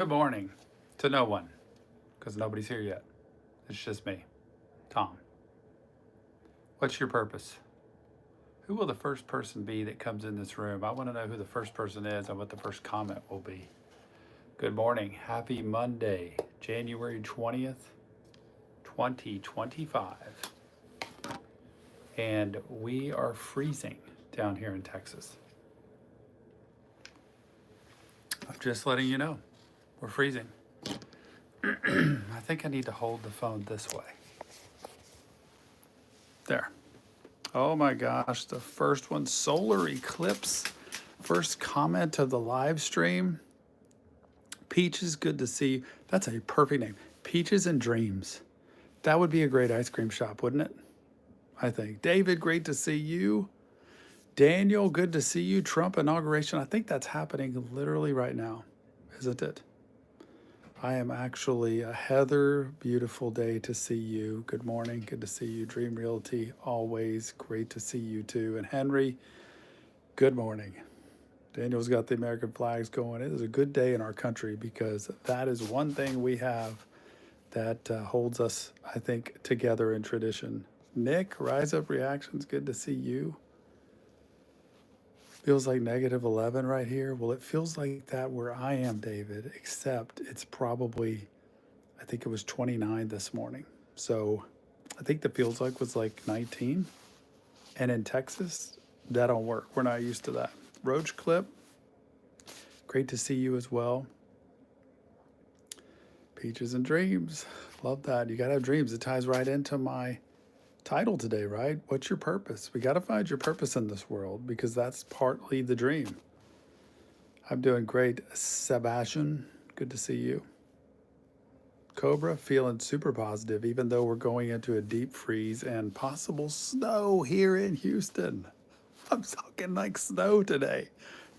Good morning to no one, because nobody's here yet. It's just me, Tom. What's your purpose? Who will the first person be that comes in this room? I want to know who the first person is and what the first comment will be. Good morning. Happy Monday, January 20th, 2025. And we are freezing down here in Texas. I'm just letting you know, we're freezing. I think I need to hold the phone this way. There. Oh my gosh, the first one, solar eclipse. First comment of the live stream. Peaches, good to see you. That's a perfect name. Peaches and Dreams. That would be a great ice cream shop, wouldn't it? I think. David, great to see you. Daniel, good to see you. Trump inauguration. I think that's happening literally right now, isn't it? I am actually Heather, beautiful day to see you. Good morning, good to see you. Dream Realty, always great to see you too. And Henry, good morning. Daniel's got the American flags going. It is a good day in our country because that is one thing we have that holds us, I think, together in tradition. Nick, Rise Up Reactions, good to see you. Feels like negative 11 right here. Well, it feels like that where I am, David, except it's probably, I think it was 29 this morning. So I think the feels like was like 19. And in Texas, that don't work. We're not used to that. Roach Clip, great to see you as well. Peaches and Dreams, love that. You got to have dreams. It ties right into my title today, right? What's your purpose? We got to find your purpose in this world because that's partly the dream. I'm doing great. Sebastian, good to see you. Cobra, feeling super positive, even though we're going into a deep freeze and possible snow here in Houston. I'm talking like snow today,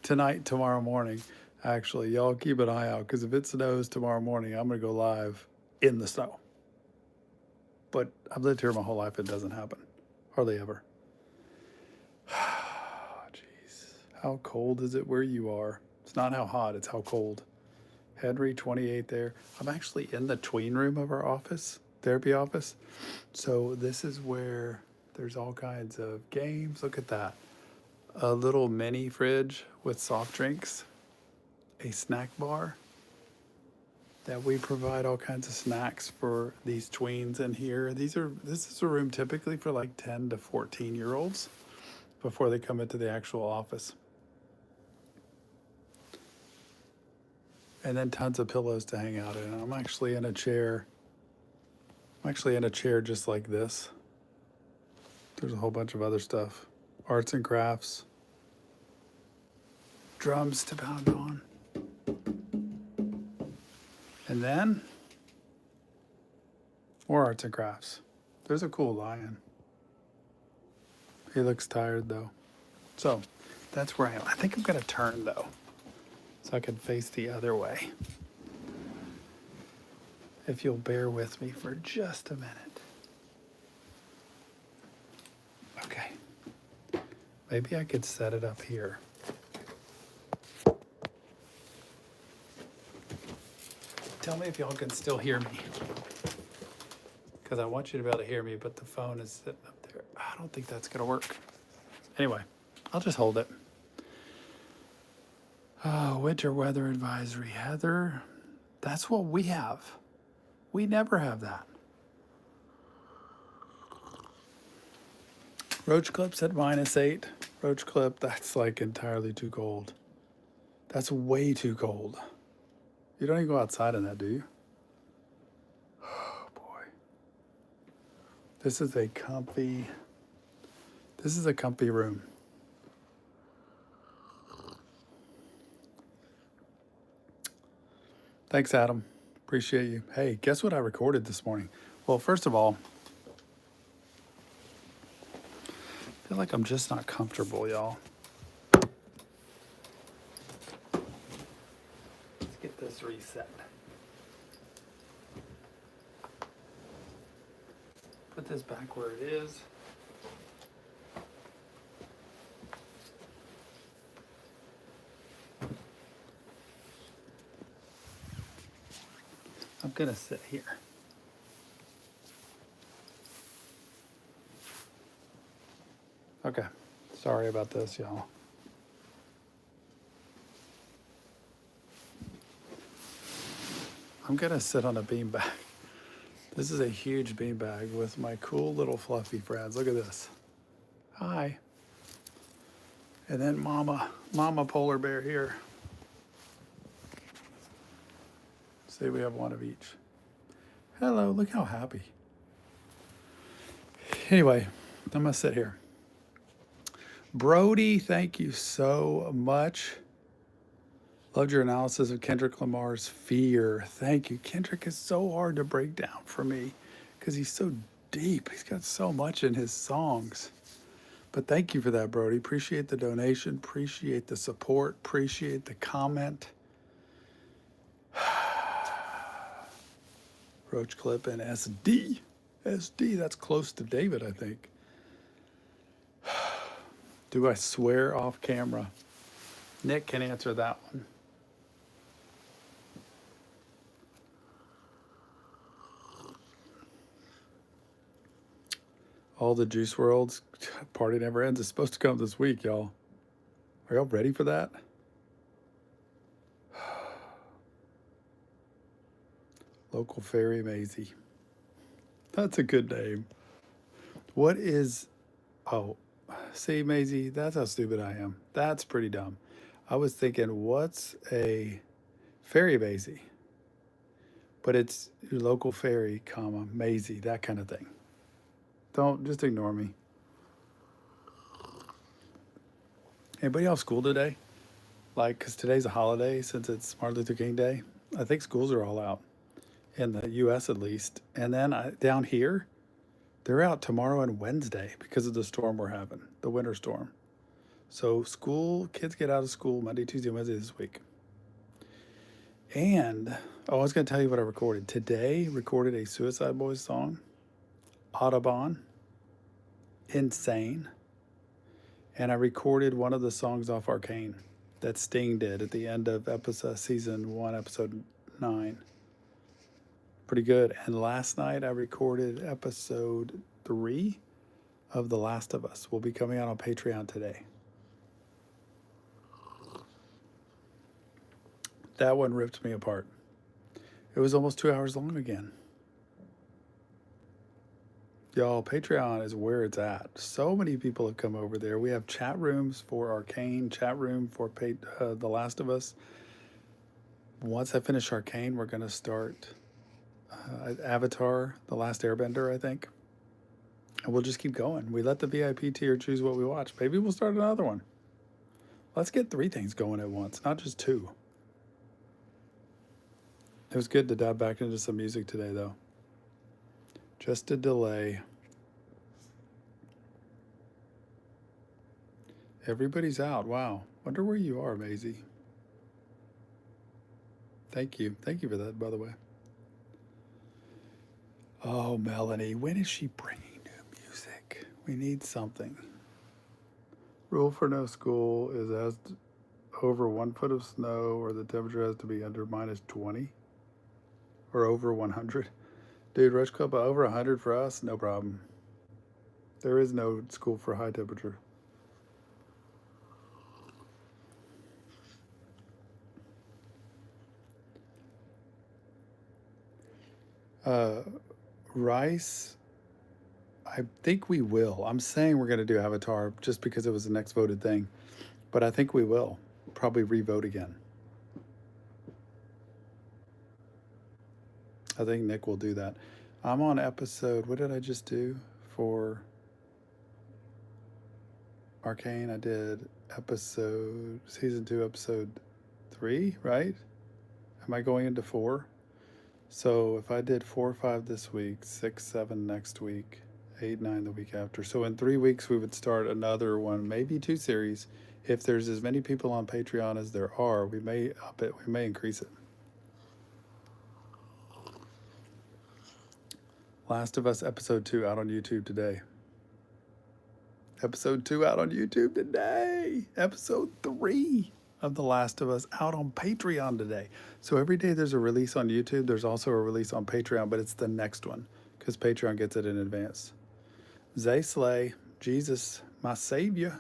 tonight, tomorrow morning. Actually, y'all keep an eye out because if it snows tomorrow morning, I'm going to go live in the snow. But I've lived here my whole life. It doesn't happen. Hardly ever. Jeez. How cold is it where you are? It's not how hot, it's how cold. Henry, 28 there. I'm actually in the tween room of our office, therapy office. So this is where there's all kinds of games. Look at that. A little mini fridge with soft drinks, a snack bar, that we provide all kinds of snacks for these tweens in here. This is a room typically for like 10 to 14-year-olds before they come into the actual office. And then tons of pillows to hang out in. I'm actually in a chair. Just like this. There's a whole bunch of other stuff. Arts and crafts. Drums to pound on. And then, more arts and crafts. There's a cool lion. He looks tired though. So, that's where I am. I think I'm gonna turn though, so I can face the other way. If you'll bear with me for just a minute. Okay. Maybe I could set it up here. Tell me if y'all can still hear me. Because I want you to be able to hear me, but the phone is sitting up there. I don't think that's going to work. Anyway, I'll just hold it. Oh, winter weather advisory. Heather, that's what we have. We never have that. Roach Clip's at -8. Roach Clip, that's like entirely too cold. That's way too cold. You don't even go outside in that, do you? Oh, boy. This is a comfy room. Thanks, Adam. Appreciate you. Hey, guess what I recorded this morning? Well, first of all, I feel like I'm just not comfortable, y'all. Let's get this reset. Put this back where it is. I'm going to sit here. Okay. Sorry about this, y'all. I'm going to sit on a beanbag. This is a huge beanbag with my cool little fluffy friends. Look at this. Hi. And then Mama polar bear here. See, we have one of each. Hello, look how happy. Anyway, I'm going to sit here. Brody, thank you so much. Loved your analysis of Kendrick Lamar's Fear. Thank you. Kendrick is so hard to break down for me because he's so deep. He's got so much in his songs. But thank you for that, Brody. Appreciate the donation. Appreciate the support. Appreciate the comment. Roach Clip and SD. SD, that's close to David, I think. Do I swear off camera? Nick can answer that one. All the Juice WRLD's Party Never Ends is supposed to come this week, y'all. Are y'all ready for that? Local Fairy Maisie. That's a good name. What is... Oh, see, Maisie, that's how stupid I am. That's pretty dumb. I was thinking, what's a fairy Maisie? But it's your local fairy, comma, Maisie, that kind of thing. Don't, just ignore me. Anybody off school today? Like, because today's a holiday since it's Martin Luther King Day. I think schools are all out, in the U.S. at least. And then down here, they're out tomorrow and Wednesday because of the storm we're having, the winter storm. So kids get out of school Monday, Tuesday, Wednesday this week. And, I was going to tell you what I recorded. Today, recorded a Suicide Boys song, Audubon, Insane. And I recorded one of the songs off Arcane that Sting did at the end of season 1, episode 9. Pretty good. And last night I recorded episode 3 of The Last of Us. Will be coming out on Patreon today. That one ripped me apart. It was almost 2 hours long again. Y'all, Patreon is where it's at. So many people have come over there. We have chat rooms for Arcane, chat room for The Last of Us. Once I finish Arcane, we're going to start Avatar, The Last Airbender, I think. And we'll just keep going. We let the VIP tier choose what we watch. Maybe we'll start another one. Let's get 3 things going at once, not just 2. It was good to dive back into some music today, though. Just a delay. Everybody's out. Wow. Wonder where you are, Maisie. Thank you. Thank you for that, by the way. Oh, Melanie, when is she bringing new music? We need something. Rule for no school is as over 1 foot of snow or the temperature has to be under -20 or over 100. Dude, Rush Club, over 100 for us? No problem. There is no school for high temperature. Rice, I think we will. I'm saying we're going to do Avatar just because it was the next voted thing. But I think we will. Probably re-vote again. I think Nick will do that. I'm on episode, what did I just do for Arcane? I did season 2, episode 3, right? Am I going into 4? So if I did 4 or 5 this week, 6, 7 next week, 8, 9 the week after. So in 3 weeks, we would start another one, maybe 2 series. If there's as many people on Patreon as there are, we may up it, we may increase it. Last of Us episode 2 out on YouTube today. Episode 2 out on YouTube today. Episode 3. of The Last of Us out on Patreon today. So every day there's a release on YouTube. There's also a release on Patreon, but it's the next one because Patreon gets it in advance. Zay Slay, Jesus, my Savior.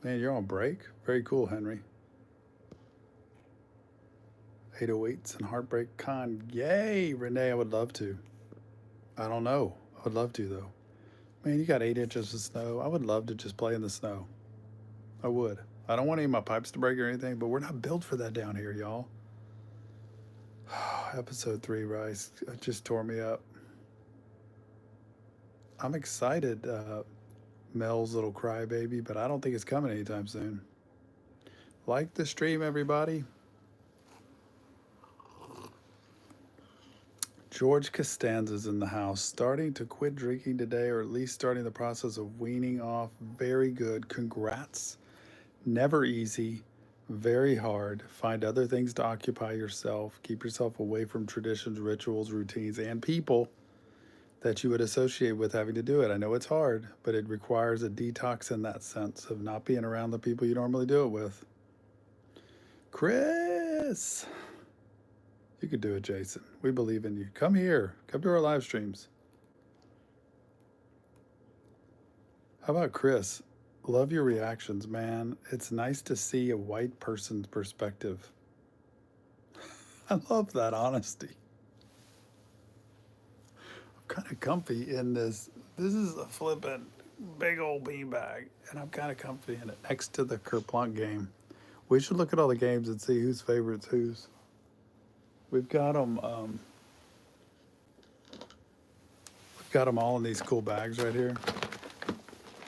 Man, you're on break. Very cool, Henry. 808s and Heartbreak Con. Yay, Renee, I would love to. I don't know. I would love to, though. Man, you got 8 inches of snow. I would love to just play in the snow. I would. I don't want any of my pipes to break or anything, but we're not built for that down here, y'all. Episode 3, Rice. It just tore me up. I'm excited, Mel's little crybaby, but I don't think it's coming anytime soon. Like the stream, everybody. George Costanza's in the house, starting to quit drinking today, or at least starting the process of weaning off. Very good. Congrats. Never easy. Very hard. Find other things to occupy yourself. Keep yourself away from traditions, rituals, routines, and people that you would associate with having to do it. I know it's hard, but it requires a detox in that sense of not being around the people you normally do it with. Chris! You could do it, Jason. We believe in you. Come here. Come to our live streams. How about Chris? Love your reactions, man. It's nice to see a white person's perspective. I love that honesty. I'm kind of comfy in this. This is a flippin' big old beanbag, and I'm kind of comfy in it next to the Kerplunk game. We should look at all the games and see whose favorites whose. We've got them. We've got them all in these cool bags right here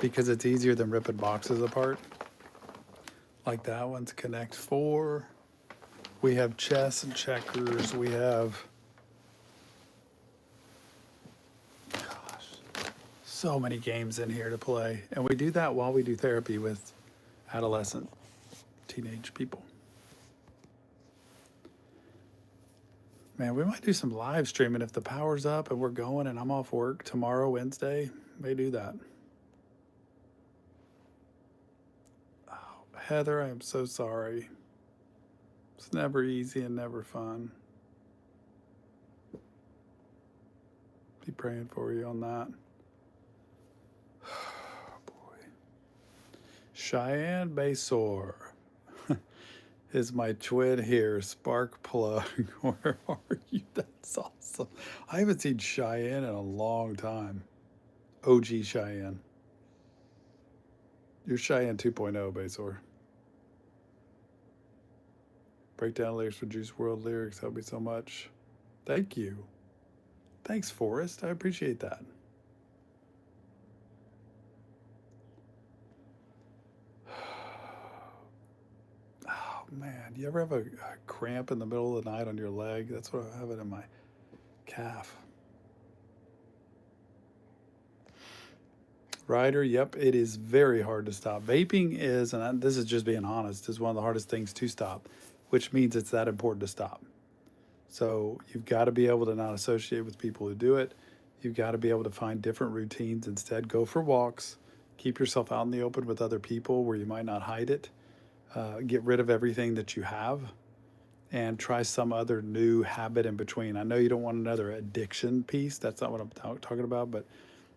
because it's easier than ripping boxes apart. Like that one's Connect 4. We have chess and checkers. We have, gosh, so many games in here to play, and we do that while we do therapy with adolescent, teenage people. Man, we might do some live streaming if the power's up and we're going and I'm off work tomorrow, Wednesday. May do that. Oh, Heather, I am so sorry. It's never easy and never fun. Be praying for you on that. Oh, boy. Cheyenne Basor is my twin here, Spark Plug. Where are you? That's awesome. I haven't seen Cheyenne in a long time. OG Cheyenne. You're Cheyenne 2.0, Basor. Breakdown lyrics for Juice WRLD lyrics. Help me so much. Thank you. Thanks, Forrest. I appreciate that. Man, do you ever have a cramp in the middle of the night on your leg? That's what I have it in my calf. Ryder, yep, it is very hard to stop. Vaping is, and this is just being honest, is one of the hardest things to stop, which means it's that important to stop. So you've got to be able to not associate with people who do it. You've got to be able to find different routines. Instead, go for walks. Keep yourself out in the open with other people where you might not hide it. Get rid of everything that you have and try some other new habit in between. I know you don't want another addiction piece. That's not what I'm talking about, but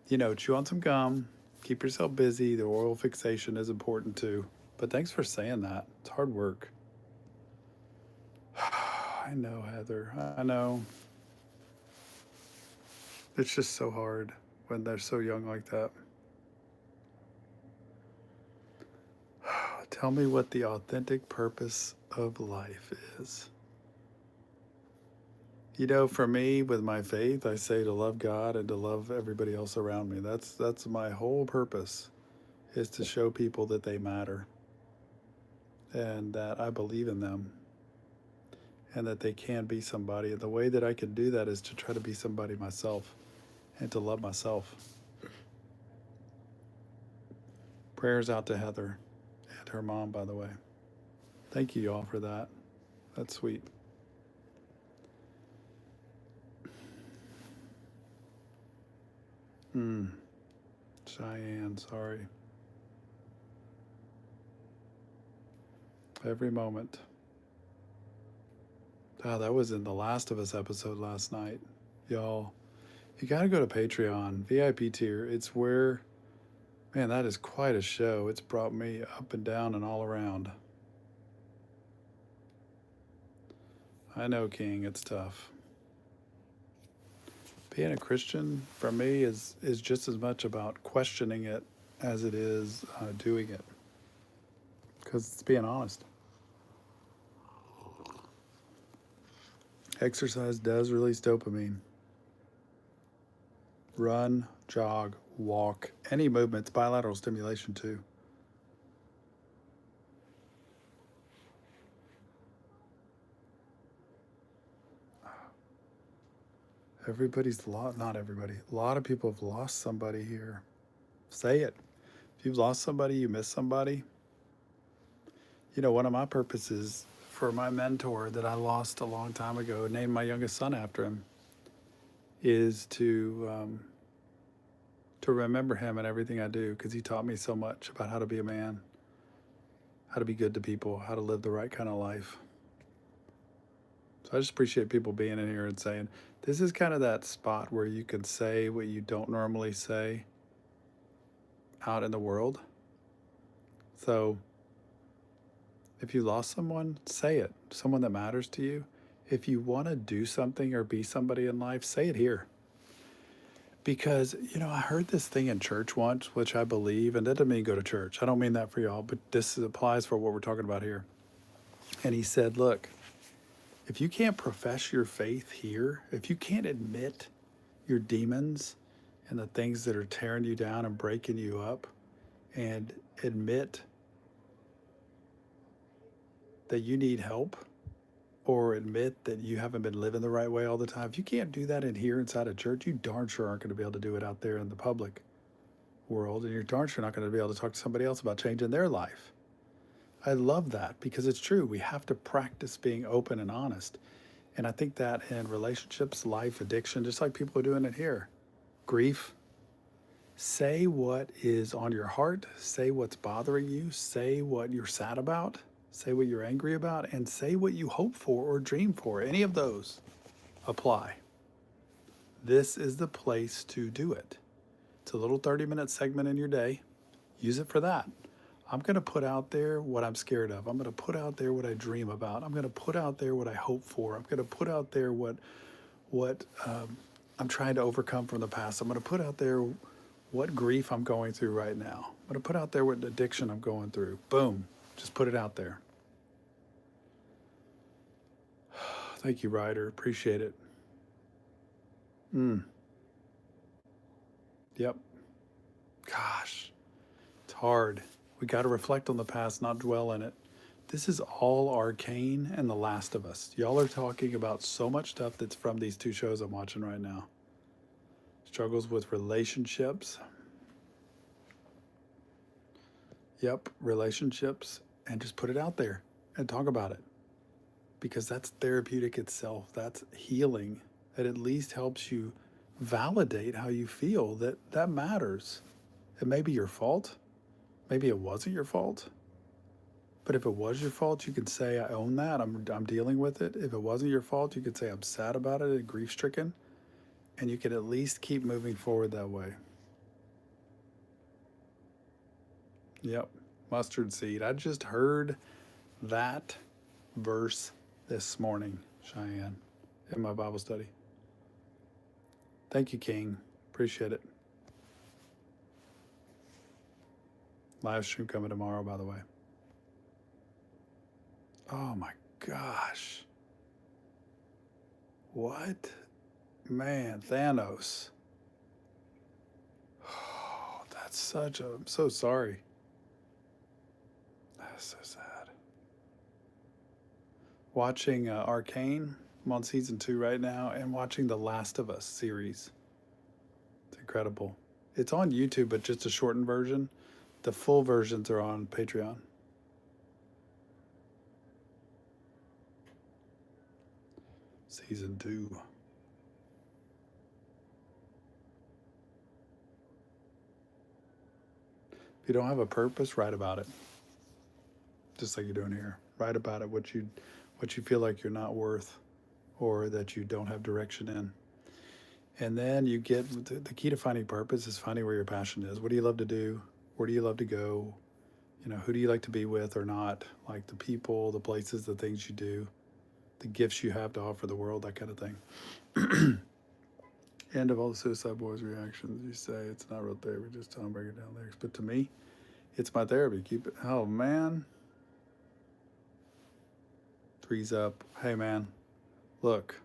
you know, chew on some gum, keep yourself busy. The oral fixation is important too. But thanks for saying that. It's hard work. I know, Heather. I know. It's just so hard when they're so young like that. Tell me what the authentic purpose of life is. You know, for me, with my faith, I say to love God and to love everybody else around me. That's my whole purpose, is to show people that they matter and that I believe in them and that they can be somebody. And the way that I can do that is to try to be somebody myself and to love myself. Prayers out to Heather and her mom, by the way. Thank you, y'all, for that. That's sweet. Cheyenne, sorry. Every moment. Oh, that was in the Last of Us episode last night. Y'all, you got to go to Patreon, VIP tier. It's where, man, that is quite a show. It's brought me up and down and all around. I know, King, it's tough. Being a Christian, for me, is just as much about questioning it as it is doing it. Because it's being honest. Exercise does release dopamine. Run, jog, walk, any movement. It's bilateral stimulation too. Everybody's lost, not everybody. A lot of people have lost somebody here. Say it. If you've lost somebody, you miss somebody. You know, one of my purposes for my mentor that I lost a long time ago, named my youngest son after him, is to remember him in everything I do, because he taught me so much about how to be a man, how to be good to people, how to live the right kind of life. So I just appreciate people being in here and saying, this is kind of that spot where you can say what you don't normally say out in the world. So if you lost someone, say it. Someone that matters to you. If you want to do something or be somebody in life, say it here. Because, you know, I heard this thing in church once, which I believe, and that doesn't mean go to church. I don't mean that for y'all, but this applies for what we're talking about here. And he said, look, if you can't profess your faith here, if you can't admit your demons and the things that are tearing you down and breaking you up, and admit that you need help, or admit that you haven't been living the right way all the time, if you can't do that in here inside a church, you darn sure aren't going to be able to do it out there in the public world, and you're darn sure not going to be able to talk to somebody else about changing their life. I love that, because it's true. We have to practice being open and honest. And I think that in relationships, life, addiction, just like people are doing it here, grief, say what is on your heart, say what's bothering you, say what you're sad about, say what you're angry about, and say what you hope for or dream for. Any of those apply. This is the place to do it. It's a little 30-minute segment in your day. Use it for that. I'm going to put out there what I'm scared of. I'm going to put out there what I dream about. I'm going to put out there what I hope for. I'm going to put out there what I'm trying to overcome from the past. I'm going to put out there what grief I'm going through right now. I'm going to put out there what addiction I'm going through. Boom. Just put it out there. Thank you, Ryder. Appreciate it. Yep. Gosh, it's hard. We got to reflect on the past, not dwell in it. This is all Arcane and The Last of Us. Y'all are talking about so much stuff that's from these two shows I'm watching right now. Struggles with relationships. Yep, relationships. And just put it out there and talk about it. Because that's therapeutic itself. That's healing. That at least helps you validate how you feel. That matters. It may be your fault. Maybe it wasn't your fault. But if it was your fault, you could say, I own that. I'm dealing with it. If it wasn't your fault, you could say, I'm sad about it and grief stricken. And you could at least keep moving forward that way. Yep. Mustard seed. I just heard that verse this morning, Cheyenne, in my Bible study. Thank you, King. Appreciate it. Live stream coming tomorrow, by the way. Oh my gosh. What? Man, Thanos. Oh, that's such a... I'm so sorry. That's so sad. Watching Arcane. I'm on season 2 right now, and watching The Last of Us series. It's incredible. It's on YouTube, but just a shortened version. The full versions are on Patreon. Season 2. If you don't have a purpose, write about it. Just like you're doing here. Write about it, what you feel like you're not worth or that you don't have direction in. And then you get the key to finding purpose is finding where your passion is. What do you love to do? Where do you love to go? Who do you like to be with or not? Like the people, the places, the things you do, the gifts you have to offer the world, that kind of thing. End of all the Suicide Boys reactions. You say it's not real therapy, just tell them break it down lyrics. But to me, it's my therapy. Keep it. Oh man. Three's up. Hey man, look,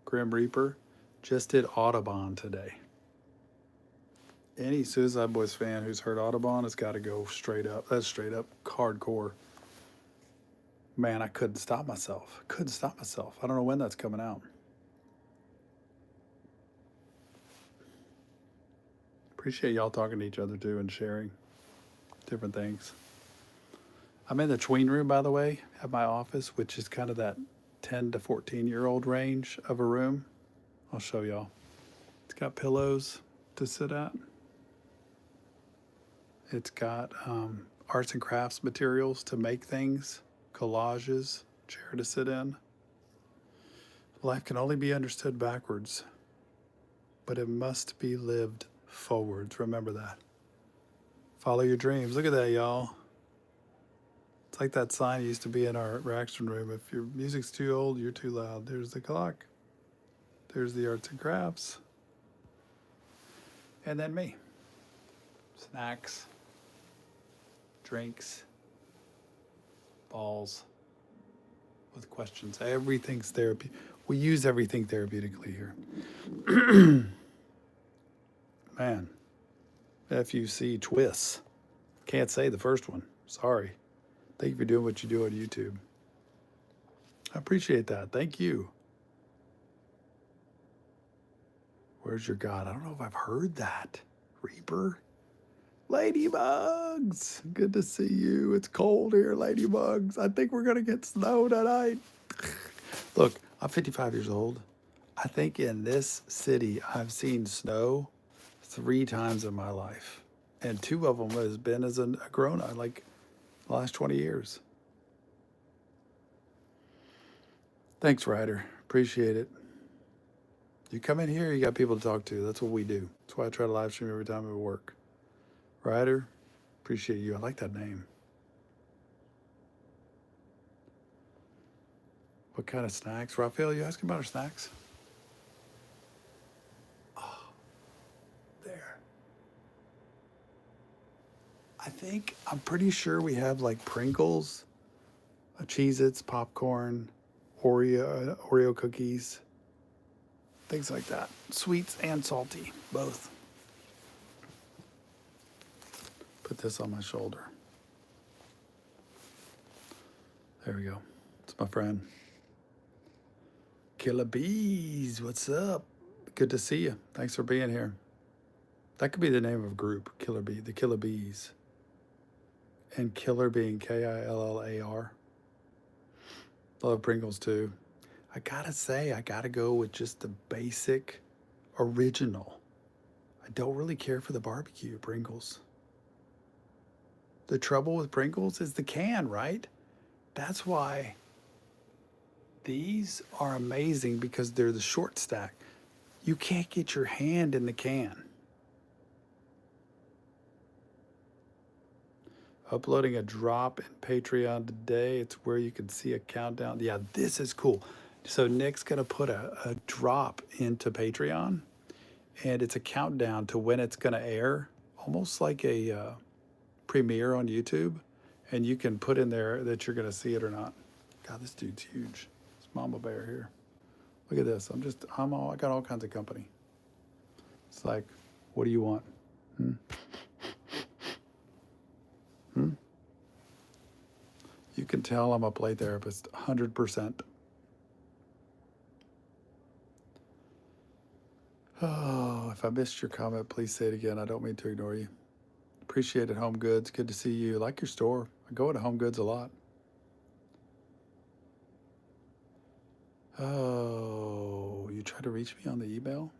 Grim Reaper just did Audubon today. Any Suicide Boys fan who's heard Audubon has got to go straight up. That's straight up hardcore. Man, I couldn't stop myself. I don't know when that's coming out. Appreciate y'all talking to each other too and sharing different things. I'm in the tween room, by the way, at my office, which is kind of that 10 to 14-year-old range of a room. I'll show y'all. It's got pillows to sit at. It's got arts and crafts materials to make things, collages, chair to sit in. Life can only be understood backwards, but it must be lived forwards. Remember that. Follow your dreams. Look at that, y'all. It's like that sign used to be in our reaction room. If your music's too old, you're too loud. There's the clock. There's the arts and crafts. And then me. Snacks, drinks, balls with questions. Everything's therapy. We use everything therapeutically here. Man, FUC twists. Can't say the first one. Sorry. Thank you for doing what you do on YouTube. I appreciate that. Thank you. Where's your God? I don't know if I've heard that. Reaper? Ladybugs! Good to see you. It's cold here, ladybugs. I think we're going to get snow tonight. Look, I'm 55 years old. I think in this city, I've seen snow 3 times in my life. And 2 of them has been as a grown-up, like the last 20 years. Thanks, Ryder. Appreciate it. You come in here, you got people to talk to. That's what we do. That's why I try to live stream every time we work. Ryder, appreciate you. I like that name. What kind of snacks? Raphael, you asking about our snacks? Oh, there. I'm pretty sure we have like Pringles, Cheez-Its, popcorn, Oreo cookies, things like that. Sweets and salty, both. Put this on my shoulder. There we go. It's my friend. Killer Bees, what's up? Good to see you. Thanks for being here. That could be the name of a group, Killer Bee, the Killer Bees. And Killer being Killar. Love Pringles too. I gotta say, I gotta go with just the basic original. I don't really care for the barbecue Pringles. The trouble with Pringles is the can, right? That's why these are amazing, because they're the short stack. You can't get your hand in the can. Uploading a drop in Patreon today. It's where you can see a countdown. Yeah, this is cool. So Nick's gonna put a drop into Patreon, and it's a countdown to when it's gonna air, almost like a premiere on YouTube, and you can put in there that you're gonna see it or not. God, this dude's huge. It's Mama Bear here. Look at this. I got all kinds of company. It's like, what do you want? You can tell I'm a play therapist, 100%. Oh, if I missed your comment, please say it again. I don't mean to ignore you. Appreciate it, Home Goods. Good to see you. I like your store. I go into Home Goods a lot. Oh, you tried to reach me on the email?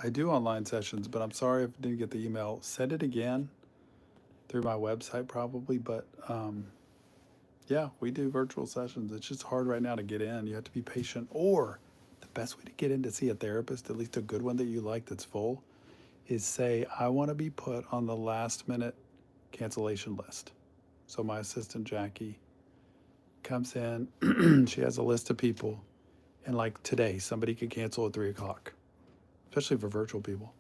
I do online sessions, but I'm sorry if I didn't get the email. Send it again through my website probably, but Yeah, we do virtual sessions. It's just hard right now to get in. You have to be patient. Or the best way to get in to see a therapist, at least a good one that you like that's full, is say, I want to be put on the last minute cancellation list. So my assistant, Jackie, comes in. She has a list of people. And like today, somebody could cancel at 3 o'clock, especially for virtual people.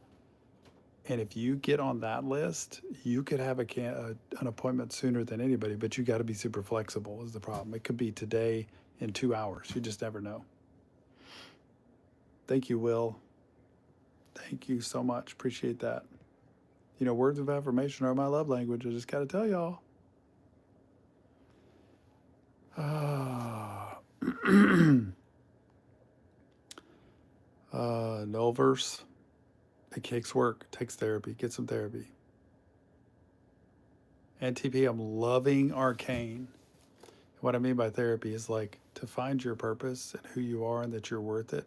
And if you get on that list, you could have an appointment sooner than anybody, but you got to be super flexible is the problem. It could be today in 2 hours. You just never know. Thank you, Will. Thank you so much. Appreciate that. You know, words of affirmation are my love language. I just got to tell y'all. Nullverse. It takes work. It takes therapy. Get some therapy. NTP, I'm loving Arcane. What I mean by therapy is like to find your purpose and who you are and that you're worth it.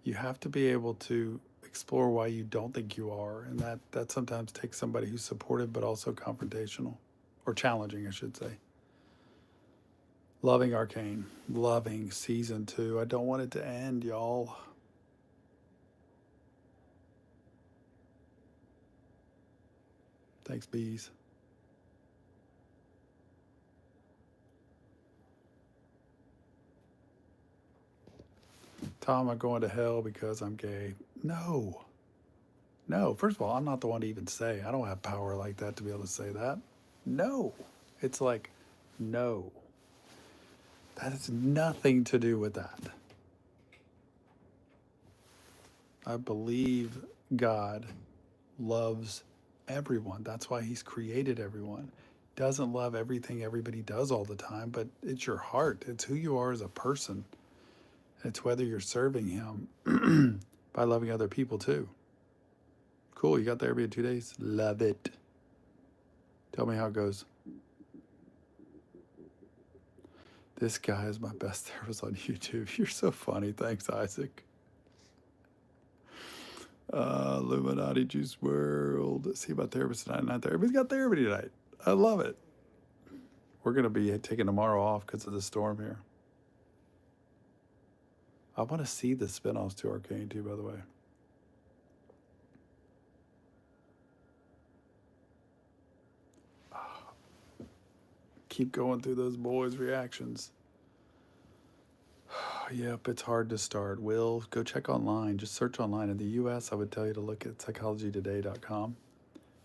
You have to be able to explore why you don't think you are. And that sometimes takes somebody who's supportive but also confrontational or challenging, I should say. Loving Arcane. Loving season 2. I don't want it to end, y'all. Thanks, bees. Tom, I'm going to hell because I'm gay. No. No. First of all, I'm not the one to even say. I don't have power like that to be able to say that. No. It's like, no. That has nothing to do with that. I believe God loves everyone. That's why he's created everyone. Doesn't love everything everybody does all the time, but it's your heart. It's who you are as a person. It's whether you're serving him by loving other people too. Cool, you got therapy in 2 days? Love it. Tell me how it goes. This guy is my best therapist on YouTube. You're so funny. Thanks, Isaac. Illuminati Juice World. See about therapist tonight. Not therapy. He's got therapy tonight. I love it. We're going to be taking tomorrow off because of the storm here. I want to see the spinoffs to Arcane too, by the way. Keep going through those boys' reactions. Yep, it's hard to start. Will, go check online. Just search online. In the US, I would tell you to look at psychologytoday.com.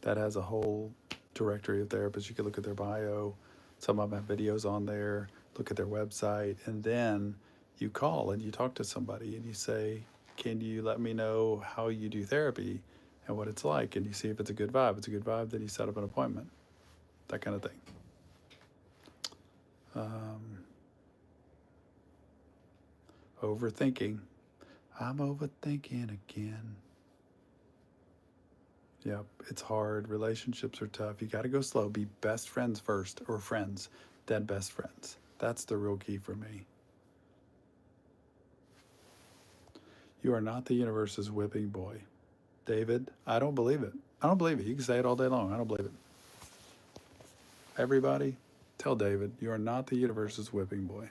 That has a whole directory of therapists. You can look at their bio. Some of them have videos on there. Look at their website. And then you call and you talk to somebody and you say, can you let me know how you do therapy and what it's like? And you see if it's a good vibe. If it's a good vibe, then you set up an appointment. That kind of thing. Overthinking. I'm overthinking again. Yep, it's hard. Relationships are tough. You got to go slow. Be best friends first, or friends, then best friends. That's the real key for me. You are not the universe's whipping boy. David, I don't believe it. I don't believe it. You can say it all day long. I don't believe it. Everybody, tell David, you are not the universe's whipping boy.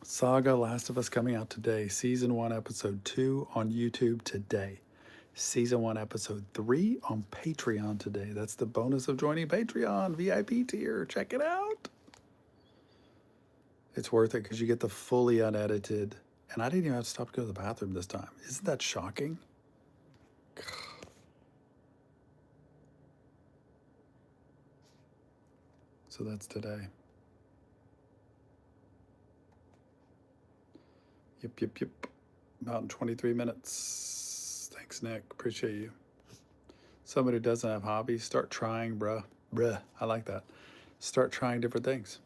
Saga Last of Us coming out today. Season 1, Episode 2 on YouTube today. Season 1, Episode 3 on Patreon today. That's the bonus of joining Patreon, VIP tier. Check it out. It's worth it because you get the fully unedited. And I didn't even have to stop to go to the bathroom this time. Isn't that shocking? So that's today. Yep. About in 23 minutes. Thanks, Nick. Appreciate you. Somebody who doesn't have hobbies, start trying, bruh. I like that. Start trying different things.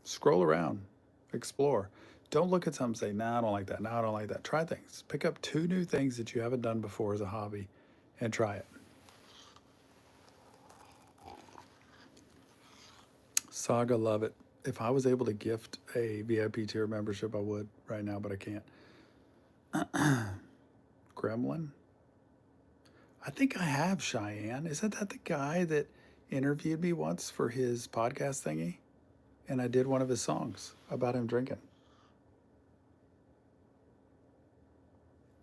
Scroll around. Explore. Don't look at something and say, nah, I don't like that. Nah, I don't like that. Try things. Pick up 2 new things that you haven't done before as a hobby and try it. Saga, love it. If I was able to gift a VIP tier membership, I would right now, but I can't. Gremlin? I think I have Cheyenne. Isn't that the guy that interviewed me once for his podcast thingy? And I did one of his songs about him drinking.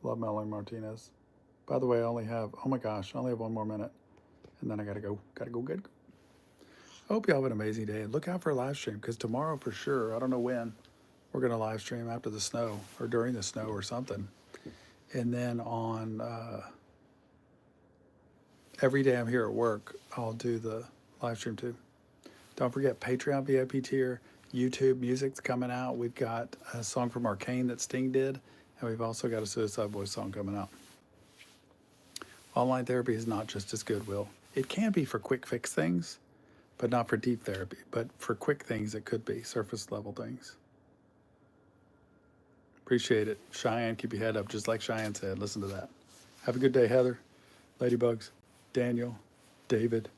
Love Melanie Martinez. By the way, I only have, oh my gosh, I only have 1 more minute. And then I gotta go. Gotta go get. I hope you all have an amazing day. And look out for a live stream because tomorrow for sure, I don't know when, we're going to live stream after the snow or during the snow or something. And then on every day I'm here at work, I'll do the live stream too. Don't forget Patreon VIP tier, YouTube music's coming out. We've got a song from Arcane that Sting did, and we've also got a Suicide Boys song coming out. Online therapy is not just as goodwill. It can be for quick fix things, but not for deep therapy. But for quick things, it could be surface level things. Appreciate it. Cheyenne, keep your head up, just like Cheyenne said. Listen to that. Have a good day, Heather, Ladybugs, Daniel, David,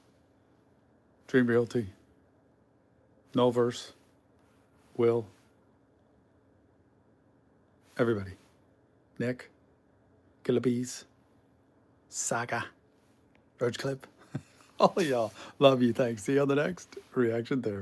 Dream Realty, Nullverse, Will, everybody. Nick, Killabees, Saga, Roach Clip. All of y'all. Love you. Thanks. See you on the next Reaction Therapy.